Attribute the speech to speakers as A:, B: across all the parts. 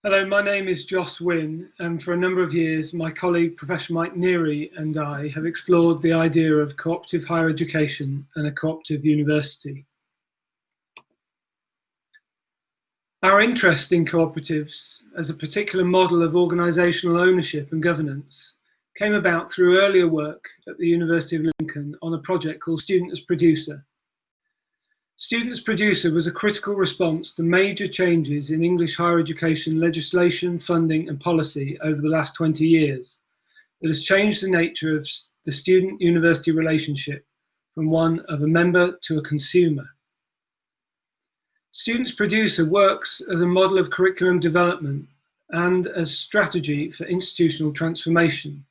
A: Hello, my name is Joss Wynne, and for a number of years, my colleague Professor Mike Neary and I have explored the idea of cooperative higher education and a cooperative university. Our interest in cooperatives as a particular model of organisational ownership and governance came about through earlier work at the University of Lincoln on a project called Student as Producer. Student as Producer was a critical response to major changes in English higher education legislation, funding and policy over the last 20 years that has changed the nature of the student-university relationship from one of a member to a consumer. Student as Producer works as a model of curriculum development and as strategy for institutional transformation.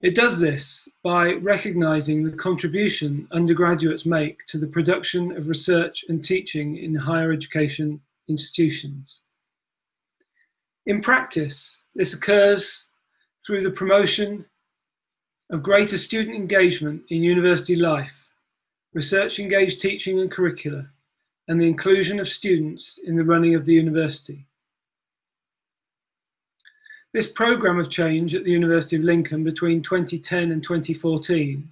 A: It does this by recognising the contribution undergraduates make to the production of research and teaching in higher education institutions. In practice, this occurs through the promotion of greater student engagement in university life, research-engaged teaching and curricula, and the inclusion of students in the running of the university. This programme of change at the University of Lincoln between 2010 and 2014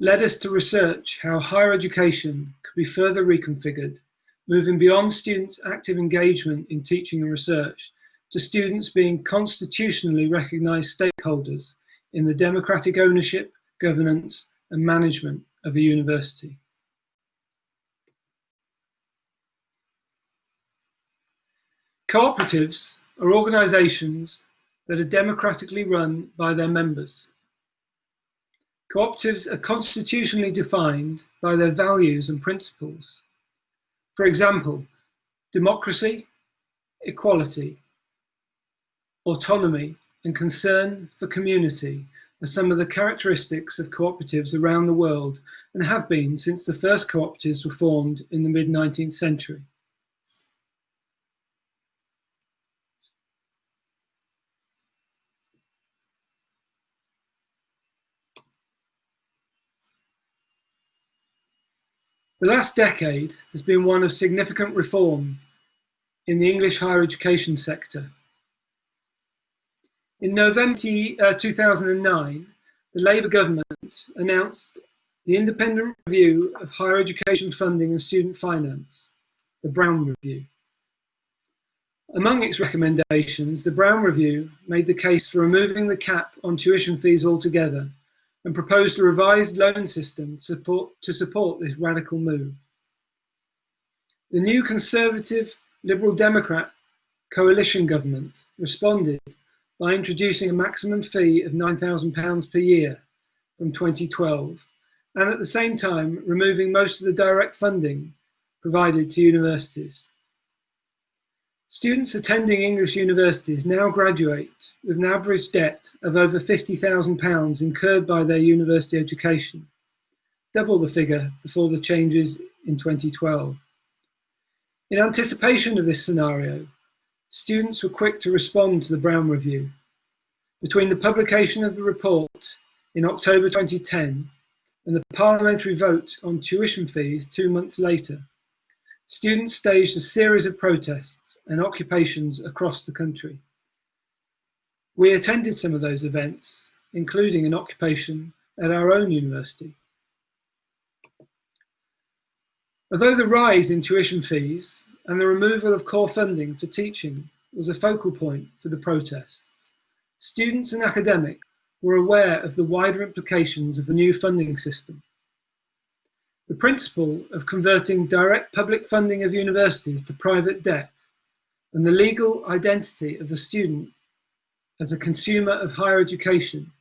A: led us to research how higher education could be further reconfigured, moving beyond students' active engagement in teaching and research to students being constitutionally recognised stakeholders in the democratic ownership, governance and management of a university. Cooperatives are organisations that are democratically run by their members. Cooperatives are constitutionally defined by their values and principles. For example, democracy, equality, autonomy, and concern for community are some of the characteristics of cooperatives around the world and have been since the first cooperatives were formed in the mid-19th century. The last decade has been one of significant reform in the English higher education sector. In November 2009, the Labour government announced the Independent Review of Higher Education Funding and Student Finance, the Brown Review. Among its recommendations, the Brown Review made the case for removing the cap on tuition fees altogether and proposed a revised loan system to support this radical move. The new Conservative Liberal Democrat coalition government responded by introducing a maximum fee of £9,000 per year from 2012, and at the same time removing most of the direct funding provided to universities. Students attending English universities now graduate with an average debt of over £50,000 incurred by their university education, double the figure before the changes in 2012. In anticipation of this scenario, students were quick to respond to the Brown Review. Between the publication of the report in October 2010 and the parliamentary vote on tuition fees 2 months later, students staged a series of protests and occupations across the country. We attended some of those events, including an occupation at our own university. Although the rise in tuition fees and the removal of core funding for teaching was a focal point for the protests, students and academics were aware of the wider implications of the new funding system. The principle of converting direct public funding of universities to private debt and the legal identity of the student as a consumer of higher education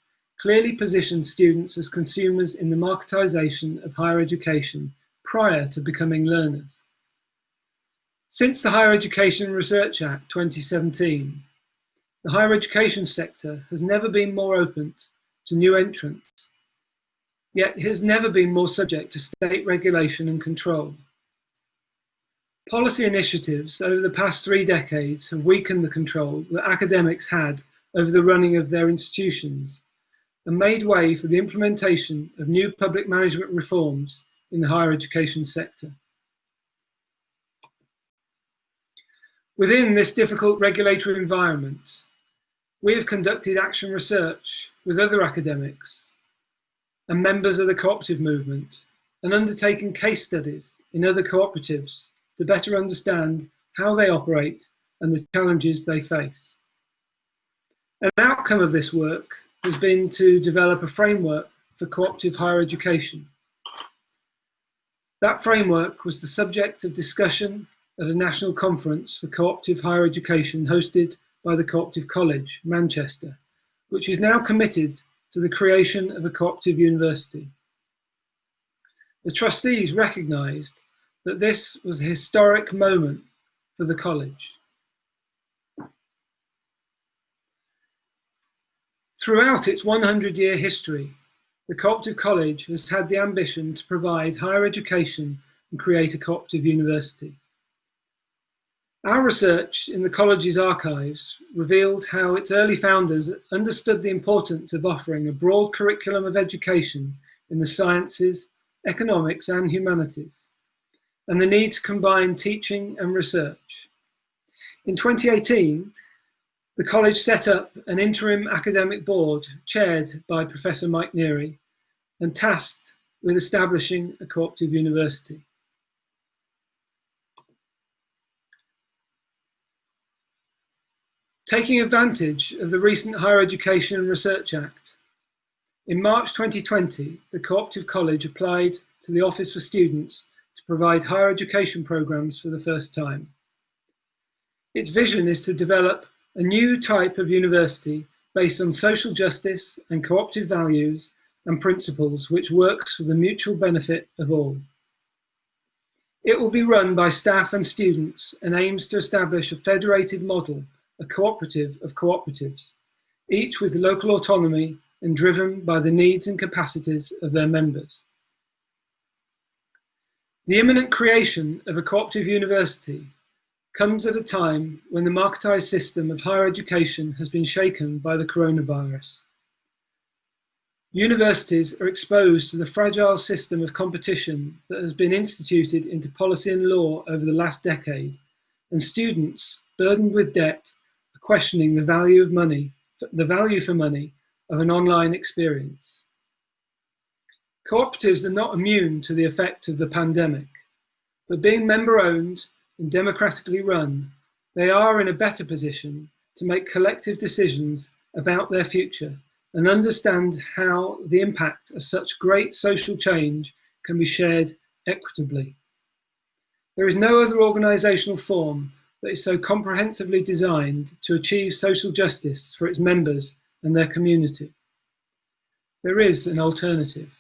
A: clearly positions students as consumers in the marketisation of higher education prior to becoming learners. Since the Higher Education Research Act 2017, the higher education sector has never been more open to new entrants, yet has never been more subject to state regulation and control. Policy initiatives over the past 3 decades have weakened the control that academics had over the running of their institutions and made way for the implementation of new public management reforms in the higher education sector. Within this difficult regulatory environment, we have conducted action research with other academics and members of the cooperative movement and undertaken case studies in other cooperatives to better understand how they operate and the challenges they face. An outcome of this work has been to develop a framework for cooperative higher education. That framework was the subject of discussion at a national conference for cooperative higher education hosted by the Co-operative College, Manchester, which is now committed to the creation of a cooperative university. The trustees recognised that this was a historic moment for the college. Throughout its 100-year history, the Co-operative College has had the ambition to provide higher education and create a cooperative university. Our research in the college's archives revealed how its early founders understood the importance of offering a broad curriculum of education in the sciences, economics and humanities, and the need to combine teaching and research. In 2018, the college set up an interim academic board chaired by Professor Mike Neary and tasked with establishing a cooperative university. Taking advantage of the recent Higher Education and Research Act, in March 2020, the Co-operative College applied to the Office for Students to provide higher education programmes for the first time. Its vision is to develop a new type of university based on social justice and cooperative values and principles which works for the mutual benefit of all. It will be run by staff and students and aims to establish a federated model, a cooperative of cooperatives, each with local autonomy and driven by the needs and capacities of their members. The imminent creation of a cooperative university comes at a time when the marketised system of higher education has been shaken by the coronavirus. Universities are exposed to the fragile system of competition that has been instituted into policy and law over the last decade, and students, burdened with debt, are questioning the value for money of an online experience. Cooperatives are not immune to the effect of the pandemic, but being member-owned and democratically run, they are in a better position to make collective decisions about their future and understand how the impact of such great social change can be shared equitably. There is no other organisational form that is so comprehensively designed to achieve social justice for its members and their community. There is an alternative.